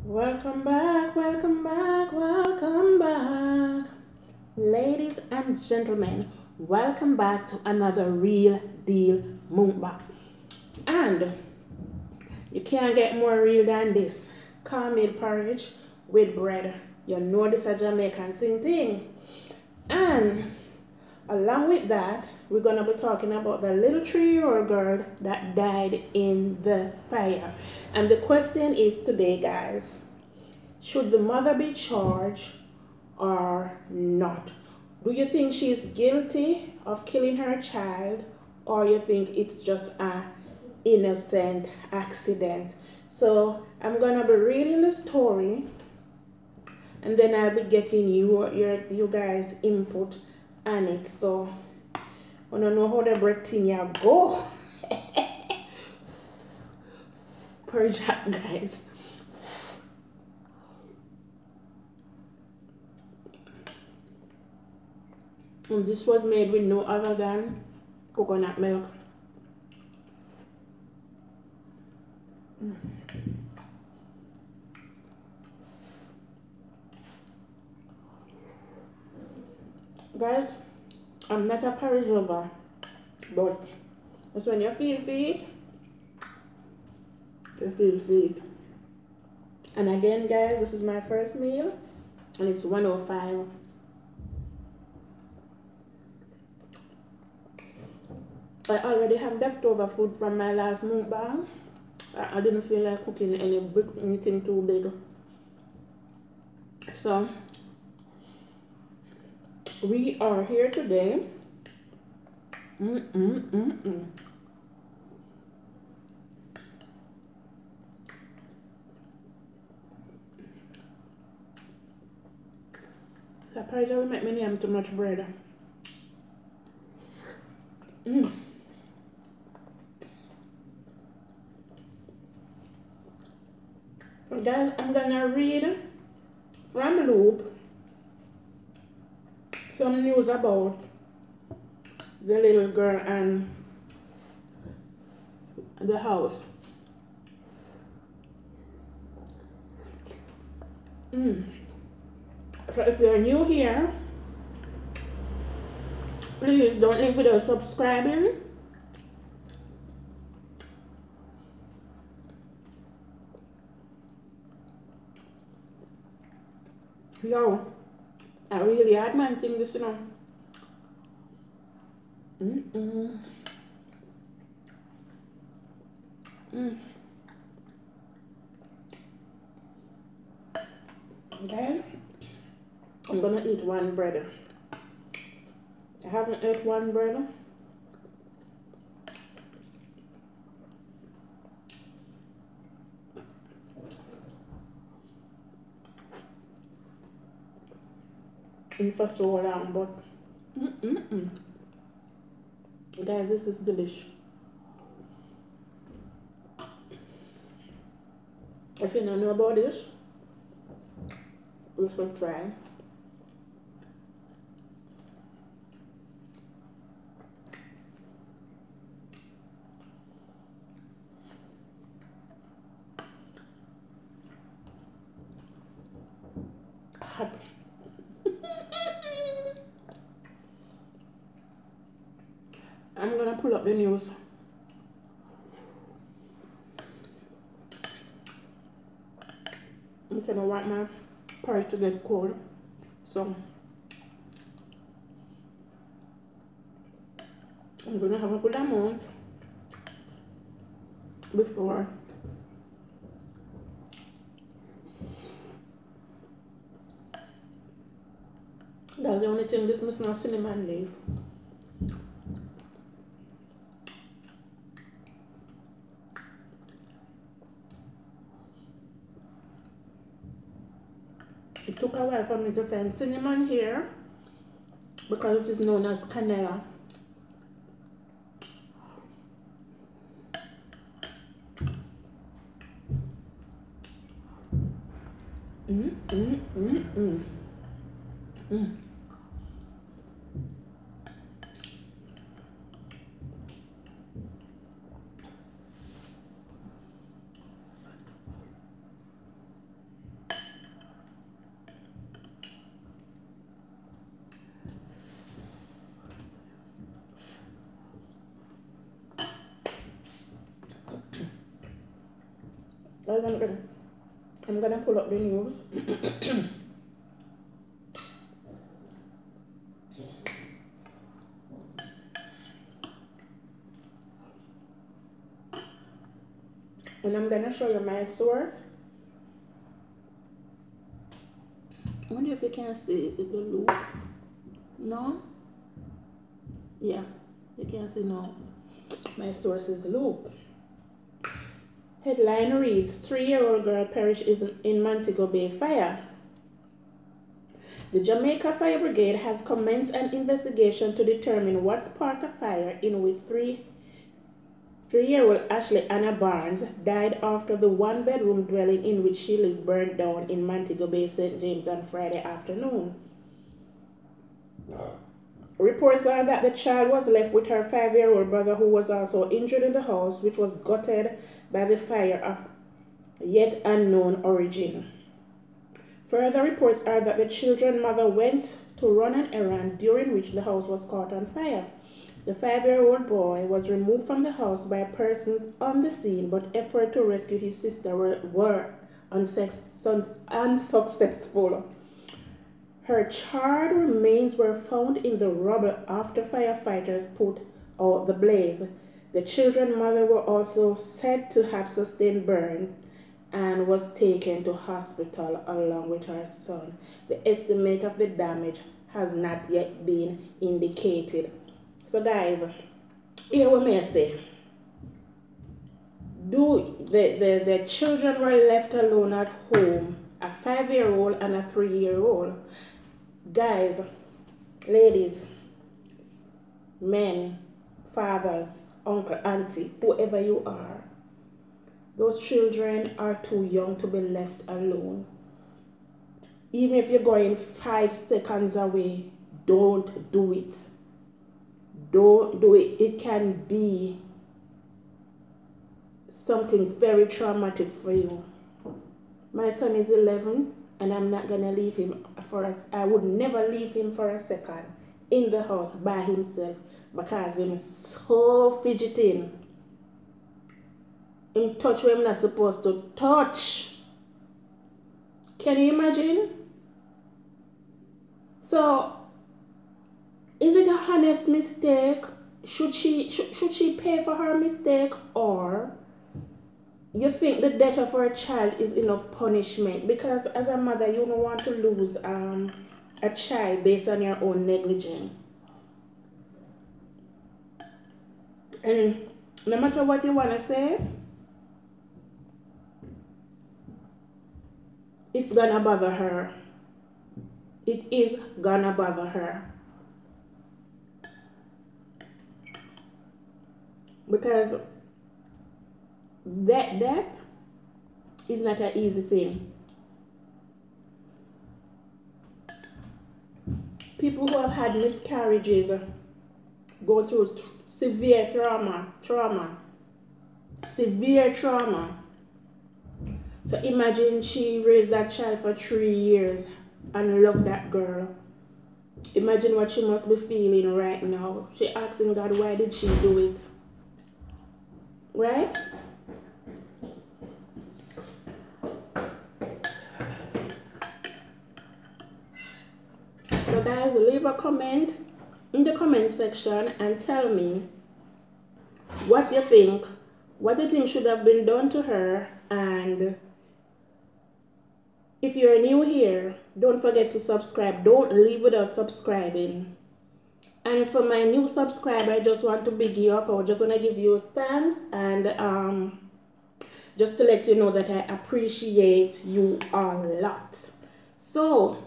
Welcome back, welcome back, welcome back. Ladies and gentlemen, welcome back to another real deal mukbang. And you can't get more real than this. Cornmeal porridge with bread. You know this is a Jamaican thing. And along with that, we're gonna be talking about the little 3-year-old girl that died in the fire. And the question is today, guys, should the mother be charged or not? Do you think she's guilty of killing her child, or you think it's just a innocent accident? So I'm gonna be reading the story, and then I'll be getting you guys input on it. So I wanna know how the breath thing ya go. Purge up, guys. And this was made with no other than coconut milk. Guys, I'm not a porridge lover, but it's when you feel feed, you feel feed. And again, guys, this is my first meal, and it's 105. I already have leftover food from my last mukbang. I didn't feel like cooking anything too big. So we are here today. The porridge will make me name too much bread. Guys, I'm gonna read from Loop some news about the little girl and the house. So if you're new here, please don't leave without subscribing. Yo, I really hard man thing this, you know. Guys, I'm gonna eat one bread. I haven't ate one bread in for so long, but guys, this is delicious. If you don't know about this, we should try. Hot. I'm gonna pull up the news. I'm gonna want my porridge to get cold, so I'm gonna have a good amount before that's the only thing. This must not cinnamon leaf. It took a while for me to find cinnamon here because it is known as canela. Guys, I'm gonna pull up the news. And I'm gonna show you my source. I wonder if you can see the loop. No? Yeah, you can see now. My source is loop. Headline reads, 3-year-old girl perishes in Montego Bay fire. The Jamaica Fire Brigade has commenced an investigation to determine what sparked a fire in which 3-year-old Ashley Anna Barnes died after the one-bedroom dwelling in which she lived burned down in Montego Bay, St. James on Friday afternoon. Reports are that the child was left with her 5-year-old brother, who was also injured in the house, which was gutted by the fire of yet unknown origin. Further reports are that the children's mother went to run an errand, during which the house was caught on fire. The 5-year-old boy was removed from the house by persons on the scene, but efforts to rescue his sister were unsuccessful. Her charred remains were found in the rubble after firefighters put out the blaze. The children's mother were also said to have sustained burns and was taken to hospital along with her son. The estimate of the damage has not yet been indicated. So guys, here we may say, the children were left alone at home, a 5-year-old and a 3-year-old. Guys, ladies, men, fathers, uncle, auntie, whoever you are, those children are too young to be left alone. Even if you're going 5 seconds away, don't do it. Don't do it. It can be something very traumatic for you. My son is 11 and I'm not gonna leave him I would never leave him for a second in the house by himself, because he's so fidgeting. Him touch where I'm not supposed to touch. Can you imagine? So, is it a honest mistake? Should she pay for her mistake, or you think the death of her child is enough punishment? Because as a mother, you don't want to lose a child based on your own negligence. And no matter what you want to say, it's gonna bother her. It is gonna bother her. Because that is not an easy thing. People who have had miscarriages go through severe severe trauma. So imagine she raised that child for 3 years and loved that girl. Imagine what she must be feeling right now. She asking God, why did she do it? Right? So guys, leave a comment in the comment section and tell me what you think should have been done to her. And if you're new here, don't forget to subscribe. Don't leave without subscribing. And for my new subscriber, I just want to big you up. I just want to give you thanks, and just to let you know that I appreciate you a lot. So,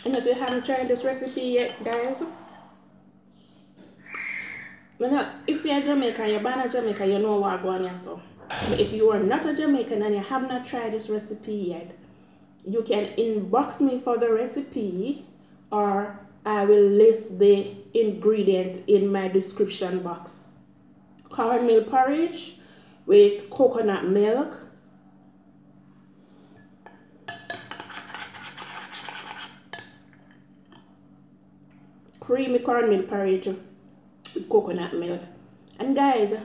and if you haven't tried this recipe yet, guys, if you're Jamaican, you're born in Jamaica, you know what going on, so. But if you are not a Jamaican and you have not tried this recipe yet, you can inbox me for the recipe, or I will list the ingredient in my description box. Cornmeal porridge with coconut milk, creamy cornmeal porridge with coconut milk. And guys,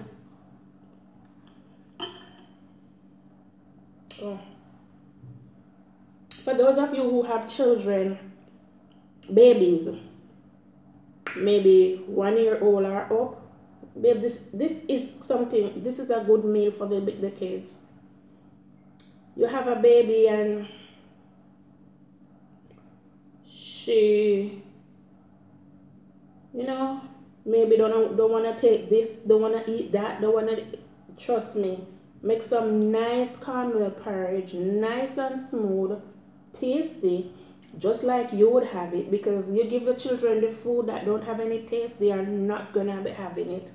oh, for those of you who have children, babies, maybe 1 year old or up, babe, this is something, this is a good meal for the kids. You have a baby and she, you know, maybe don't want to take this, don't want to eat that, don't want to, trust me, make some nice cornmeal porridge, nice and smooth, tasty, just like you would have it, because you give the children the food that don't have any taste, they are not gonna be having it.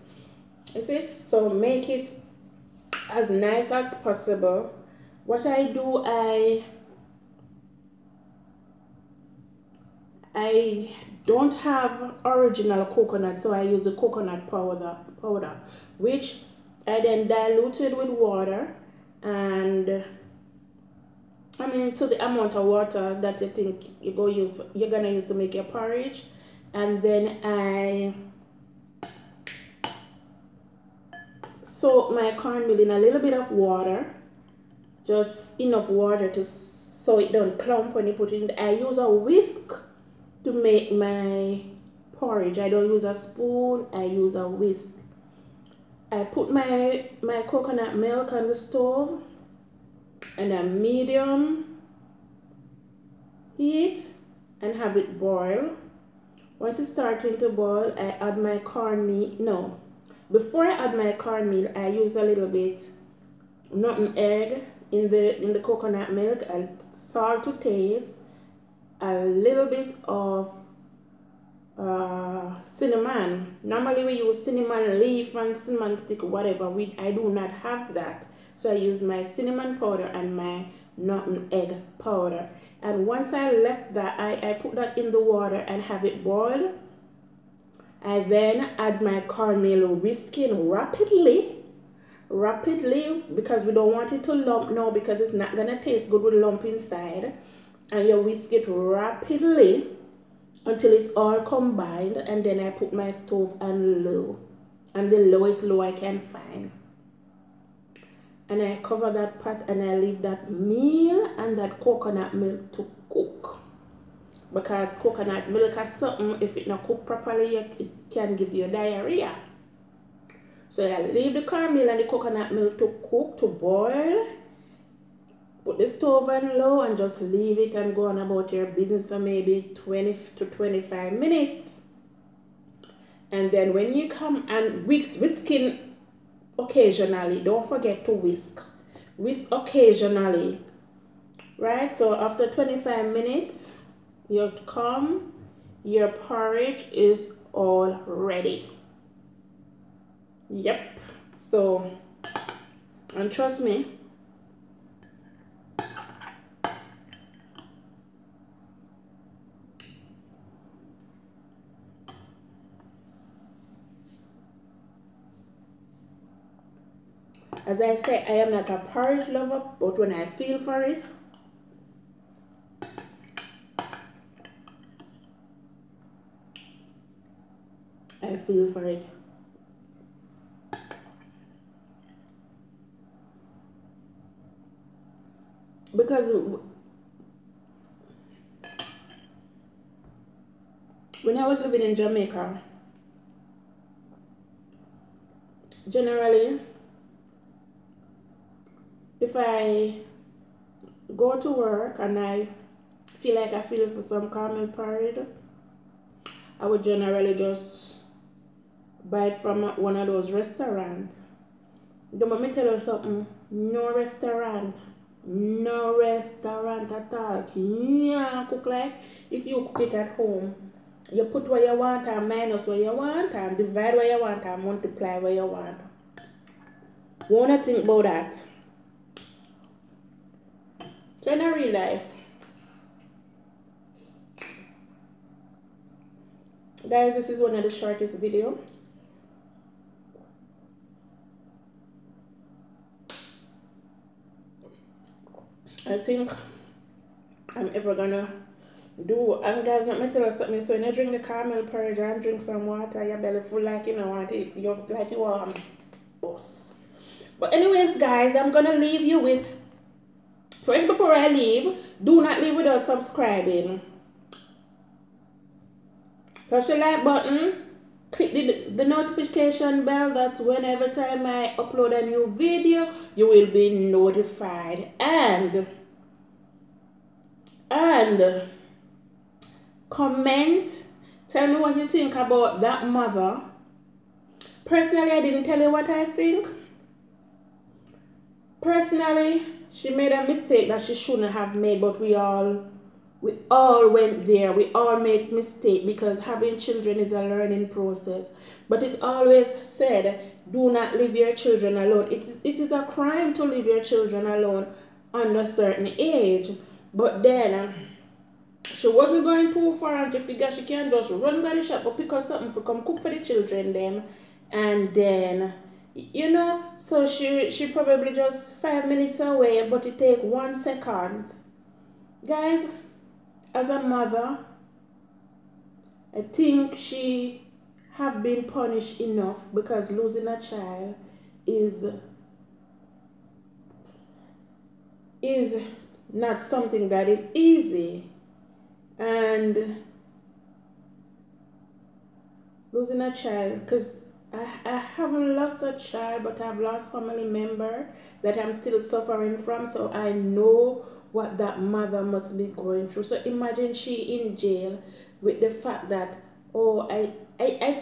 You see? So make it as nice as possible. What I do, I don't have original coconut, so I use the coconut powder, which I then diluted with water, and I mean to the amount of water that you think you're gonna use to make your porridge. And then I soak my cornmeal in a little bit of water, just enough water to so it don't clump when you put it in. I use a whisk to make my porridge. I don't use a spoon, I use a whisk. I put my coconut milk on the stove and a medium heat and have it boil. Once it's starting to boil, I add my cornmeal. No, before I add my cornmeal, I use a little bit nutmeg egg in the coconut milk, and salt to taste, a little bit of cinnamon. Normally we use cinnamon leaf and cinnamon stick, whatever. I do not have that, so I use my cinnamon powder and my nutmeg egg powder. And once I left that, I put that in the water and have it boil. I then add my cornmeal, whisking rapidly, because we don't want it to lump now, because it's not gonna taste good with lump inside. And you whisk it rapidly until it's all combined, and then I put my stove on low, and the lowest low I can find, and I cover that pot and I leave that meal and that coconut milk to cook, because coconut milk is something, if it not cooked properly, it can give you diarrhea. So I leave the cornmeal and the coconut milk to cook, to boil. Put the stove on low and just leave it and go on about your business for maybe 20 to 25 minutes. And then when you come and whisking occasionally, don't forget to whisk. Whisk occasionally. Right? So after 25 minutes, you come, your porridge is all ready. Yep. So, and trust me, as I say, I am not a porridge lover, but when I feel for it, I feel for it. Because when I was living in Jamaica, generally, if I go to work and I feel like I feel for some cornmeal porridge, I would generally just buy it from one of those restaurants. Don't let me tell you something, no restaurant at all. Yeah, cook like if you cook it at home. You put what you want and minus what you want and divide what you want and multiply what you want. Wanna think about that? So in a real life, guys, this is one of the shortest video. I think I'm ever gonna Do and guys, let me tell you something. So when you drink the caramel porridge and drink some water, your belly full like you know want it. You like you are boss. But anyways, guys, I'm gonna leave you with first before I leave. Do not leave without subscribing. Touch the like button. Click the notification bell. That's whenever time I upload a new video, you will be notified. And comment. Tell me what you think about that mother. Personally, I didn't tell you what I think. Personally, she made a mistake that she shouldn't have made, but we all went there. We all make mistakes because having children is a learning process. But it's always said, do not leave your children alone. It is a crime to leave your children alone under a certain age. But then she wasn't going too far and she figured she can just run to the shop or pick up something for come cook for the children them. And then, you know, so she probably just 5 minutes away, but it take 1 second. Guys, as a mother, I think she have been punished enough because losing a child is not something that is easy. And losing a child, because I haven't lost a child, but I've lost family member that I'm still suffering from, so I know what that mother must be going through. So imagine she in jail with the fact that, oh, I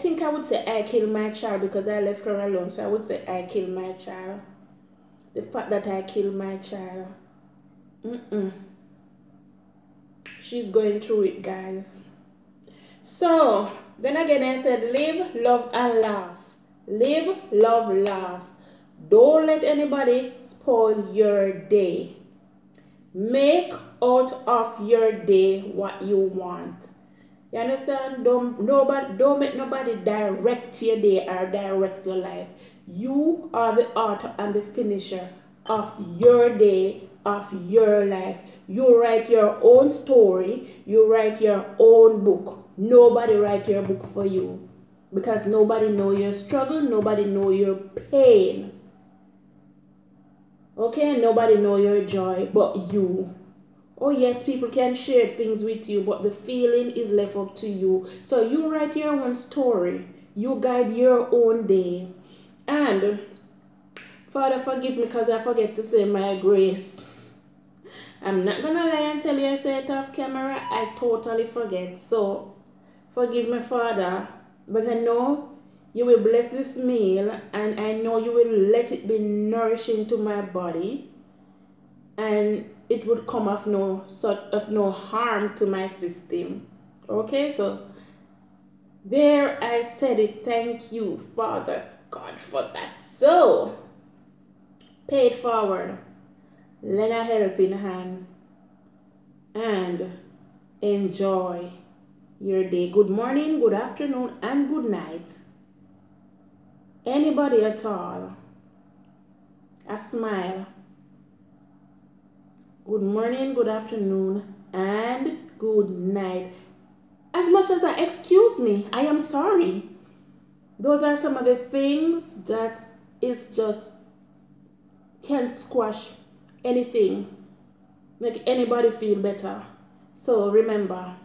think I would say I killed my child because I left her alone. So I would say I killed my child. The fact that I killed my child. She's going through it, guys. So then again, I said live, love, and laugh. Live, love, laugh. Don't let anybody spoil your day. Make out of your day what you want. You understand? Don't make nobody direct your day or direct your life. You are the author and the finisher of your day, of your life. You write your own story. You write your own book. Nobody write your book for you. Because nobody know your struggle. Nobody know your pain. Okay? Nobody know your joy but you. Oh yes, people can share things with you, but the feeling is left up to you. So you write your own story. You guide your own day. And Father, forgive me because I forget to say my grace. I'm not going to lie and tell you I say it off camera. I totally forget. So forgive me, Father. But I know you will bless this meal, and I know you will let it be nourishing to my body. And it would come of no harm to my system. Okay, so there I said it. Thank you, Father God, for that. So pay it forward, lend a helping hand, and enjoy your day. Good morning, good afternoon, and good night. Anybody at all, a smile. Good morning, good afternoon, and good night. As much as I excuse me, I am sorry. Those are some of the things that is just can't squash anything, make anybody feel better. So remember,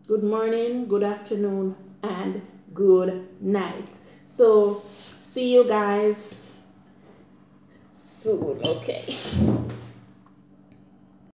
good morning, good afternoon, and good night. So see you guys soon, okay?